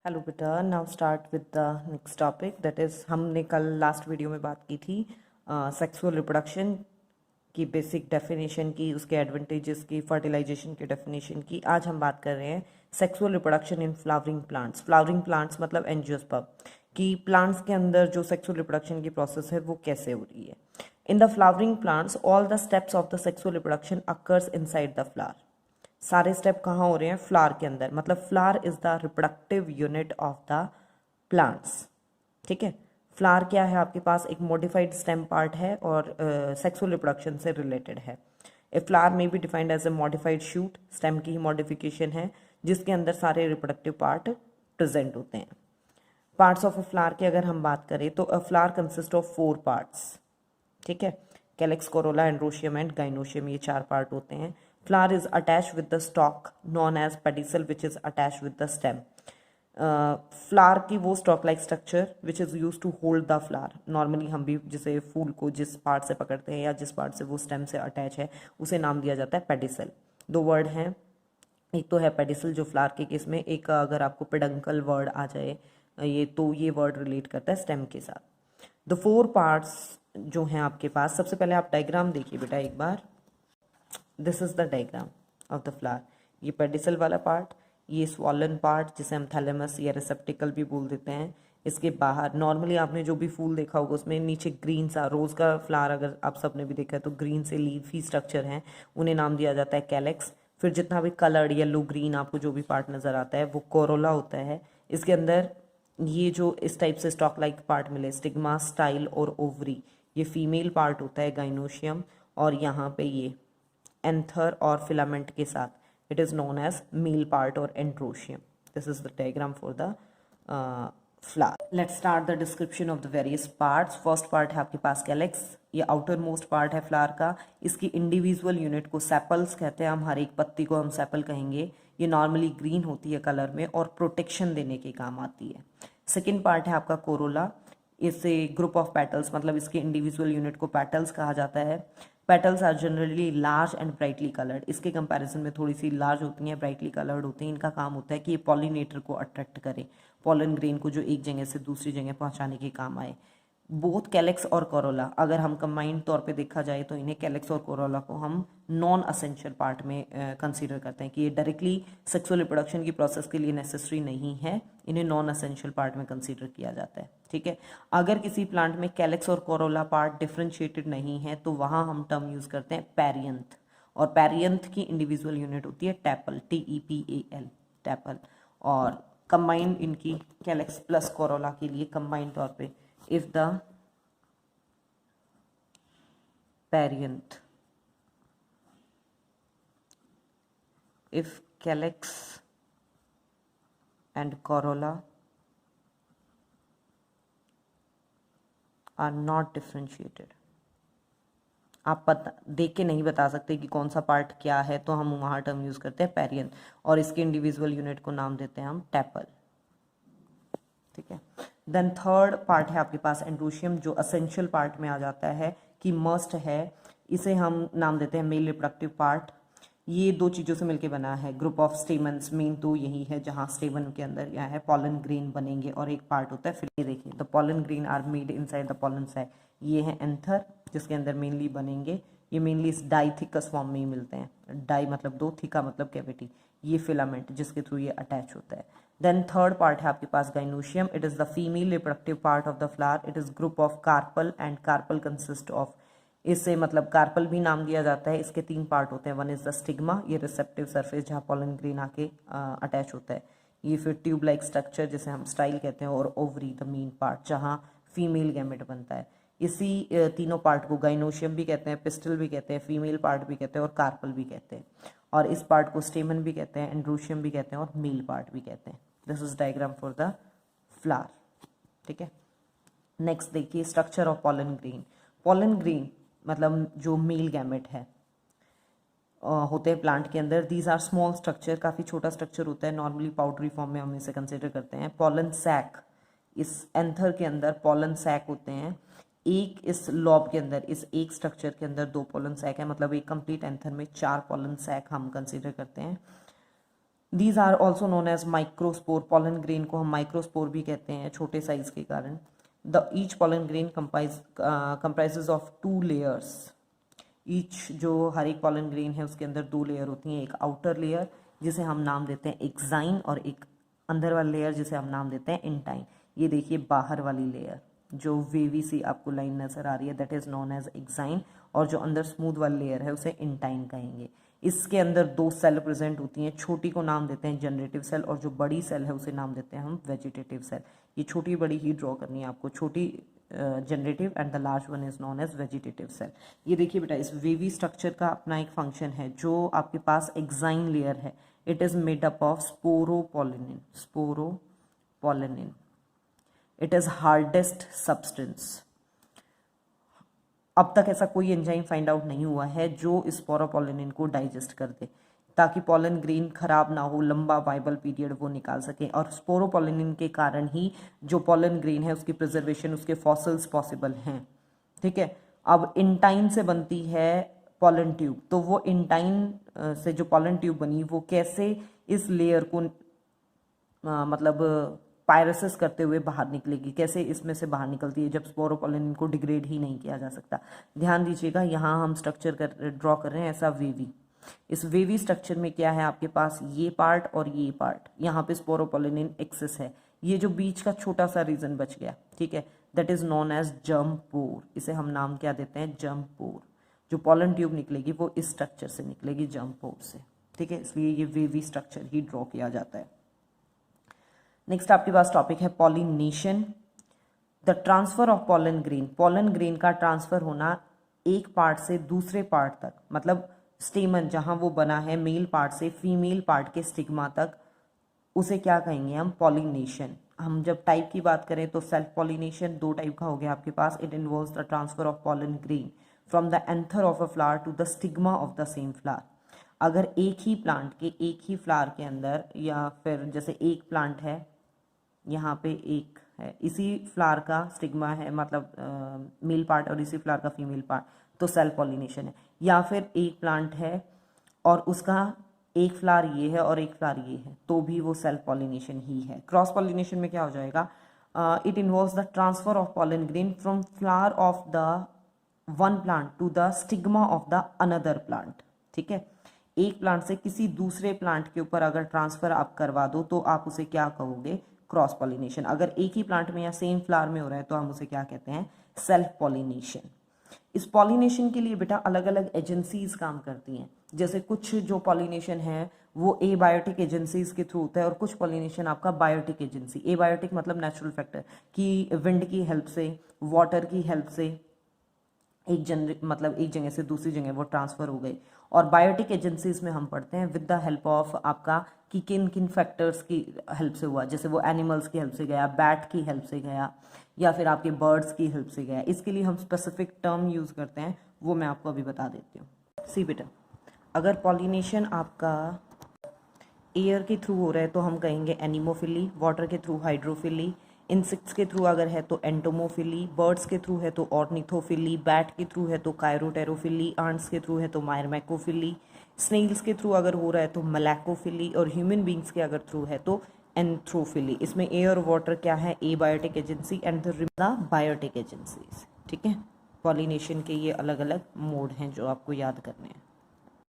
Hello बेटा, now start with the next topic that is हमने कल लास्ट वीडियो में बात की थी सेक्सुअल रिप्रोडक्शन की बेसिक डेफिनेशन की, उसके एडवांटेजेस की, फर्टिलाइजेशन की डेफिनेशन की। आज हम बात कर रहे हैं sexual reproduction in flowering plants. Flowering plants मतलब एंजियोस्पर्म कि प्लांट्स के अंदर जो सेक्सुअल रिप्रोडक्शन की प्रोसेस है वो कैसे हो रही है। In the flowering plants all the steps of the sexual reproduction occurs inside the flower. सारे स्टेप कहाँ हो रहे हैं? फ्लावर के अंदर। मतलब flower is the reproductive unit of the plants. ठीक है, फ्लावर क्या है आपके पास? एक मॉडिफाइड स्टेम पार्ट है और सेक्सुअल रिप्रोडक्शन से रिलेटेड है। ए फ्लावर में be defined as a modified shoot, stem की ही मॉडिफिकेशन है जिसके अंदर सारे रिप्रोडक्टिव पार्ट प्रेजेंट होते हैं। पार्ट्स ऑफ ए फ्लावर की अगर हम बात करें तो a flower consist of 4 parts. ठीक है, calyx, corolla, androecium and gynoecium, ये 4 पार्ट होते हैं। Flower is attach with the stalk known as pedicel which is attach with the stem. Flower की वो stalk like structure which is use to hold the flower. Normally हम भी जिसे फूल को जिस पार्ट से पकड़ते हैं या जिस पार्ट से वो स्टेम से अटैच है उसे नाम दिया जाता है पेडिसल। 2 वर्ड हैं, एक तो है पेडिसल जो फ्लावर के केस में, एक अगर आपको पेडंकल वर्ड आ जाए ये तो ये वर्ड रिलेट करता है स्टेम के साथ। द 4 पार्ट्स जो हैं आपके पास, सबसे पहले आप डायग्राम देखिए बेटा एक बार। This is the diagram of the flower. ये पेडिसल वाला पार्ट, ये स्वॉलन पार्ट जिसे हम थैलेमस या रिसेप्टिकल भी बोल देते हैं। इसके बाहर नॉर्मली आपने जो भी फूल देखा होगा उसमें नीचे ग्रीन सा, रोज का फ्लावर अगर आप सबने भी देखा है तो ग्रीन से लीफी स्ट्रक्चर हैं, उन्हें नाम दिया जाता है कैलेक्स। फिर जितना भी कलर्ड येलो ग्रीन आपको जो भी पार्ट नजर आता है वो कोरोला होता है। इसके अंदर ये जो इस टाइप से स्टॉक लाइक पार्ट मिले, स्टिग्मा, स्टाइल और ओवरी, ये फीमेल पार्ट होता है गाइनोशियम। और यहाँ पे ये एंथर और फिलामेंट के साथ it is known as male part और androecium. This is the diagram for the flower. Let's start the description of the various parts. First part है आपके पास कैलेक्स, ये आउटर मोस्ट पार्ट है फ्लावर का। इसकी इंडिविजुअल यूनिट को sepals कहते हैं हम, हर एक पत्ती को हम सेपल कहेंगे। ये नॉर्मली ग्रीन होती है कलर में और प्रोटेक्शन देने के काम आती है। सेकेंड पार्ट है आपका कोरोला, इसे ग्रुप ऑफ पेटल्स, मतलब इसके इंडिविजुअल यूनिट को पेटल्स कहा जाता है। Petals are generally large and brightly coloured, इसके कंपैरिजन में थोड़ी सी लार्ज होती हैं, ब्राइटली कलर्ड होती हैं। इनका काम होता है कि ये पॉलिनेटर को अट्रैक्ट करे, पॉलन ग्रेन को जो एक जगह से दूसरी जगह पहुंचाने के काम आए। बोथ कैलेक्स और कोरोला अगर हम कंबाइंड तौर पे देखा जाए तो इन्हें कैलेक्स और कोरोला को हम नॉन असेंशियल पार्ट में कंसीडर करते हैं कि ये डायरेक्टली सेक्सुअल रिप्रोडक्शन की प्रोसेस के लिए नेसेसरी नहीं है, इन्हें नॉन असेंशियल पार्ट में कंसीडर किया जाता है। ठीक है, अगर किसी प्लांट में कैलेक्स और कोरोला पार्ट डिफ्रेंशिएटेड नहीं है तो वहाँ हम टर्म यूज करते हैं पेरियंथ, और पेरियंथ की इंडिविजुअल यूनिट होती है टैपल, TEPAL, टैपल। और कंबाइंड इनकी कैलेक्स प्लस कोरोला के लिए कंबाइंड तौर पे if the perianth, if calyx and corolla are not differentiated, आप पता देख के नहीं बता सकते कि कौन सा पार्ट क्या है तो हम वहाँ टर्म यूज करते हैं पेरियंथ, और इसके इंडिविजुअल यूनिट को नाम देते हैं हम टैपल। ठीक है, देन थर्ड पार्ट है आपके पास एंड्रोशियम, जो असेंशियल पार्ट में आ जाता है कि मस्ट है। इसे हम नाम देते हैं मेल रिप्रोडक्टिव पार्ट। ये 2 चीज़ों से मिलकर बना है, ग्रुप ऑफ स्टेमन्स, मेन तो यही है जहाँ स्टेमन के अंदर क्या है पॉलन ग्रेन बनेंगे और एक पार्ट होता है। फिर ये देखिए the pollen grain are made inside the pollen sac, ये है एंथर जिसके अंदर मेनली बनेंगे। ये मेनली इस डाइथिकस फॉर्म में ही मिलते हैं, डाई मतलब 2, थिका मतलब कैविटी। ये फिलामेंट जिसके थ्रू ये अटैच होता है। देन थर्ड पार्ट है आपके पास gynoecium, it is the female reproductive part of the flower. It is group of carpel and carpel consist of, इससे मतलब कार्पल भी नाम दिया जाता है। इसके 3 पार्ट होते हैं, वन इज द स्टिग्मा, ये रिसेप्टिव सरफेस जहाँ पॉलन ग्रेन आके अटैच होता है। ये फिर ट्यूब लाइक स्ट्रक्चर जिसे हम स्टाइल कहते हैं, और ओवरी द मेन पार्ट जहाँ फीमेल गैमेट बनता है। इसी तीनों पार्ट को गाइनोशियम भी कहते हैं, पिस्टल भी कहते हैं, फीमेल पार्ट भी कहते हैं और कार्पल भी कहते हैं। और इस पार्ट को स्टेमन भी कहते हैं, एंड्रोशियम भी कहते हैं और मेल पार्ट भी कहते हैं। This is diagram for the flower. ठीक है, नेक्स्ट देखिए structure of pollen grain. Pollen grain मतलब जो मेल गैमेट है होते हैं प्लांट के अंदर, दीज आर स्मॉल स्ट्रक्चर, काफ़ी छोटा स्ट्रक्चर होता है, नॉर्मली पाउडरी फॉर्म में हम इसे कंसिडर करते हैं। पॉलन सैक, इस एंथर के अंदर पॉलन सैक होते हैं। एक इस लॉब के अंदर, इस एक स्ट्रक्चर के अंदर 2 पॉलन सैक है, मतलब एक कंप्लीट एंथर में 4 पॉलन सैक हम कंसिडर करते हैं। These are also known as microspore. Pollen grain को हम माइक्रोस्पोर भी कहते हैं छोटे साइज के कारण। The each pollen grain comprises of 2 layers. Each जो हर एक पॉलन ग्रेन है उसके अंदर 2 लेयर होती हैं, एक आउटर लेयर जिसे हम नाम देते हैं एक्साइन और एक अंदर वाला लेयर जिसे हम नाम देते हैं इंटाइन। ये देखिए बाहर वाली लेयर जो वेवी सी आपको लाइन नजर आ रही है that is known as exine, और जो अंदर स्मूथ वाली लेयर है उसे इंटाइन कहेंगे। इसके अंदर 2 सेल प्रेजेंट होती हैं, छोटी को नाम देते हैं जनरेटिव सेल और जो बड़ी सेल है उसे नाम देते हैं हम वेजिटेटिव सेल। ये छोटी बड़ी ही ड्रॉ करनी है आपको, छोटी generative and the large one is known as vegetative cell. ये देखिए बेटा इस वेवी स्ट्रक्चर का अपना एक फंक्शन है। जो आपके पास एक्साइन लेयर है it is made up of sporopollenin. Sporopollenin it is hardest substance. अब तक ऐसा कोई एंजाइम फाइंड आउट नहीं हुआ है जो स्पोरोपोलिनिन को डाइजेस्ट कर दे, ताकि पॉलन ग्रेन खराब ना हो, लंबा वाइबल पीरियड वो निकाल सके। और स्पोरोपोलिनिन के कारण ही जो पॉलन ग्रेन है उसकी प्रिजर्वेशन, उसके फॉसिल्स पॉसिबल हैं। ठीक है, अब इंटाइन से बनती है पॉलन ट्यूब, तो वो इंटाइन से जो पॉलन ट्यूब बनी वो कैसे इस लेयर को मतलब पायरोसिस करते हुए बाहर निकलेगी, कैसे इसमें से बाहर निकलती है जब स्पोरोपोलिनिन को डिग्रेड ही नहीं किया जा सकता। ध्यान दीजिएगा यहाँ हम स्ट्रक्चर ड्रॉ कर रहे हैं ऐसा वेवी। इस वेवी स्ट्रक्चर में क्या है आपके पास, ये पार्ट और ये पार्ट, यहाँ पे स्पोरोपोलिनिन एक्सेस है, ये जो बीच का छोटा सा रीजन बच गया, ठीक है, that is known as germ pore. इसे हम नाम क्या देते हैं, जर्म पोर। जो पॉलन ट्यूब निकलेगी वो इस स्ट्रक्चर से निकलेगी, जर्म पोर से। ठीक है, इसलिए ये वेवी स्ट्रक्चर ही ड्रॉ किया जाता है। नेक्स्ट आपके पास टॉपिक है pollination, the transfer of pollen grain. Pollen grain का ट्रांसफर होना एक पार्ट से दूसरे पार्ट तक, मतलब स्टेमन जहां वो बना है मेल पार्ट से फीमेल पार्ट के स्टिग्मा तक, उसे क्या कहेंगे हम, पॉलिनेशन। हम जब टाइप की बात करें तो सेल्फ पॉलिनेशन 2 टाइप का हो गया आपके पास। It involves the transfer of pollen grain from the anther of a flower to the stigma of the same flower. अगर एक ही प्लांट के एक ही फ्लावर के अंदर, या फिर जैसे एक प्लांट है यहाँ पे एक है, इसी फ्लावर का स्टिग्मा है मतलब मेल पार्ट और इसी फ्लावर का फीमेल पार्ट, तो सेल्फ पॉलिनेशन है। या फिर एक प्लांट है और उसका एक फ्लावर ये है और एक फ्लावर ये है, तो भी वो सेल्फ पॉलिनेशन ही है। क्रॉस पॉलिनेशन में क्या हो जाएगा, it involves the transfer of pollen grain from flower of the one plant to the stigma of the another plant. ठीक है, एक प्लांट से किसी दूसरे प्लांट के ऊपर अगर ट्रांसफर आप करवा दो तो आप उसे क्या कहोगे, क्रॉस पॉलिनेशन। अगर एक ही प्लांट में या सेम फ्लावर में हो रहा है तो हम उसे क्या कहते हैं, सेल्फ पॉलिनेशन। इस पॉलिनेशन के लिए बेटा अलग अलग एजेंसीज काम करती हैं। जैसे कुछ जो पॉलिनेशन है वो एबायोटिक एजेंसीज के थ्रू होता है और कुछ पॉलिनेशन आपका बायोटिक एजेंसी। एबायोटिक मतलब नेचुरल फैक्टर कि विंड की हेल्प से, वाटर की हेल्प से एक जगह से दूसरी जगह वो ट्रांसफर हो गए। और बायोटिक एजेंसीज में हम पढ़ते हैं विद द हेल्प ऑफ आपका कि किन किन फैक्टर्स की हेल्प से हुआ, जैसे वो एनिमल्स की हेल्प से गया, बैट की हेल्प से गया, या फिर आपके बर्ड्स की हेल्प से गया। इसके लिए हम स्पेसिफिक टर्म यूज़ करते हैं, वो मैं आपको अभी बता देती हूँ। सी बेटा, अगर पॉलिनेशन आपका एयर के थ्रू हो रहा है तो हम कहेंगे एनिमोफिली, वाटर के थ्रू हाइड्रोफिली, इंसेक्ट्स के थ्रू अगर है तो एंटोमोफिली, बर्ड्स के थ्रू है तो ऑर्निथोफिली, बैट के थ्रू है तो कायरोटेरोफिली, आंट्स के थ्रू है तो मायरमैकोफिली, स्नेल्स के थ्रू अगर हो रहा है तो मलैकोफिली, और ह्यूमन बींग्स के अगर थ्रू है तो एंथ्रोफिली। इसमें एयर और वाटर क्या है, abiotic agency and the biotic agencies. ठीक है, पॉलिनेशन के ये अलग अलग मोड हैं जो आपको याद करने हैं।